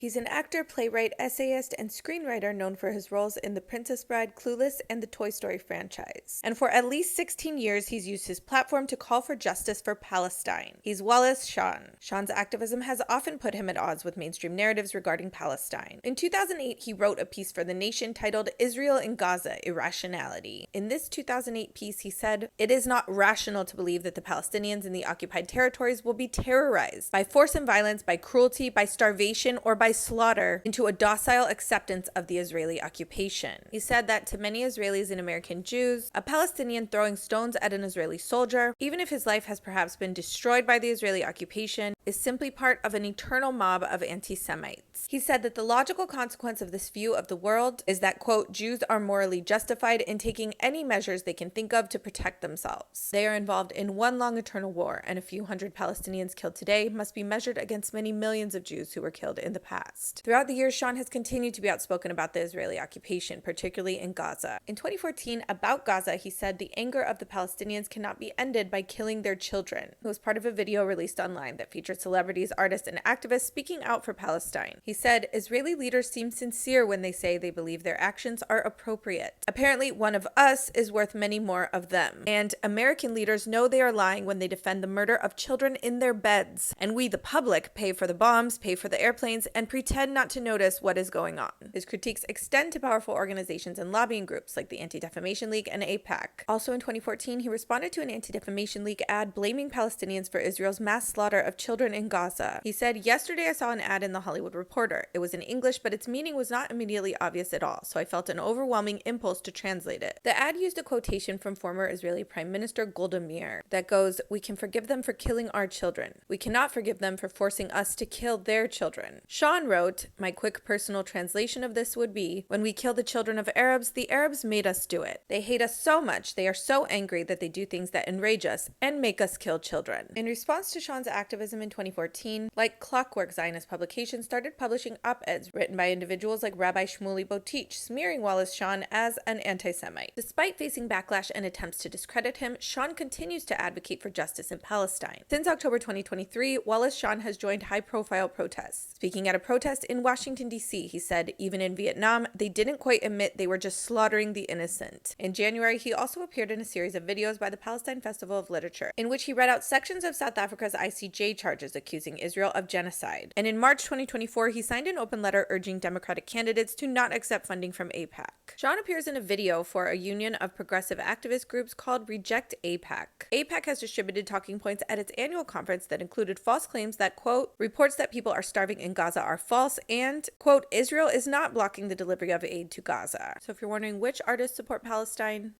He's an actor, playwright, essayist, and screenwriter known for his roles in The Princess Bride, Clueless, and the Toy Story franchise. And for at least 16 years, he's used his platform to call for justice for Palestine. He's Wallace Shawn. Shawn's activism has often put him at odds with mainstream narratives regarding Palestine. In 2008, he wrote a piece for The Nation titled Israel in Gaza, Irrationality. In this 2008 piece, he said, "It is not rational to believe that the Palestinians in the occupied territories will be terrorized by force and violence, by cruelty, by starvation, or by slaughter into a docile acceptance of the Israeli occupation." He said that to many Israelis and American Jews, a Palestinian throwing stones at an Israeli soldier, even if his life has perhaps been destroyed by the Israeli occupation, is simply part of an eternal mob of anti-Semites. He said that the logical consequence of this view of the world is that, quote, Jews are morally justified in taking any measures they can think of to protect themselves. They are involved in one long eternal war, and a few hundred Palestinians killed today must be measured against many millions of Jews who were killed in the past. Throughout the years, Shawn has continued to be outspoken about the Israeli occupation, particularly in Gaza. In 2014, about Gaza, he said the anger of the Palestinians cannot be ended by killing their children. It was part of a video released online that featured celebrities, artists, and activists speaking out for Palestine. He said, "Israeli leaders seem sincere when they say they believe their actions are appropriate. Apparently, one of us is worth many more of them. And American leaders know they are lying when they defend the murder of children in their beds. And we, the public, pay for the bombs, pay for the airplanes, and pretend not to notice what is going on." His critiques extend to powerful organizations and lobbying groups like the Anti-Defamation League and AIPAC. Also in 2014, he responded to an Anti-Defamation League ad blaming Palestinians for Israel's mass slaughter of children in Gaza. He said, "Yesterday I saw an ad in The Hollywood Reporter. It was in English, but its meaning was not immediately obvious at all, so I felt an overwhelming impulse to translate it." The ad used a quotation from former Israeli Prime Minister Golda Meir that goes, "We can forgive them for killing our children. We cannot forgive them for forcing us to kill their children." Shawn wrote, "My quick personal translation of this would be, when we kill the children of Arabs, the Arabs made us do it. They hate us so much, they are so angry that they do things that enrage us and make us kill children." In response to Shawn's activism in 2014, like clockwork, Zionist publications started publishing op-eds written by individuals like Rabbi Shmuley Boteach, smearing Wallace Shawn as an anti-Semite. Despite facing backlash and attempts to discredit him, Shawn continues to advocate for justice in Palestine. Since October 2023, Wallace Shawn has joined high-profile protests. Speaking at a protest in Washington, D.C., he said, "Even in Vietnam, they didn't quite admit they were just slaughtering the innocent." In January, he also appeared in a series of videos by the Palestine Festival of Literature, in which he read out sections of South Africa's ICJ charges accusing Israel of genocide. And in March 2024, he signed an open letter urging Democratic candidates to not accept funding from AIPAC. Shawn appears in a video for a union of progressive activist groups called Reject AIPAC. AIPAC has distributed talking points at its annual conference that included false claims that, quote, reports that people are starving in Gaza are false, and, quote, Israel is not blocking the delivery of aid to Gaza. So if you're wondering which artists support Palestine,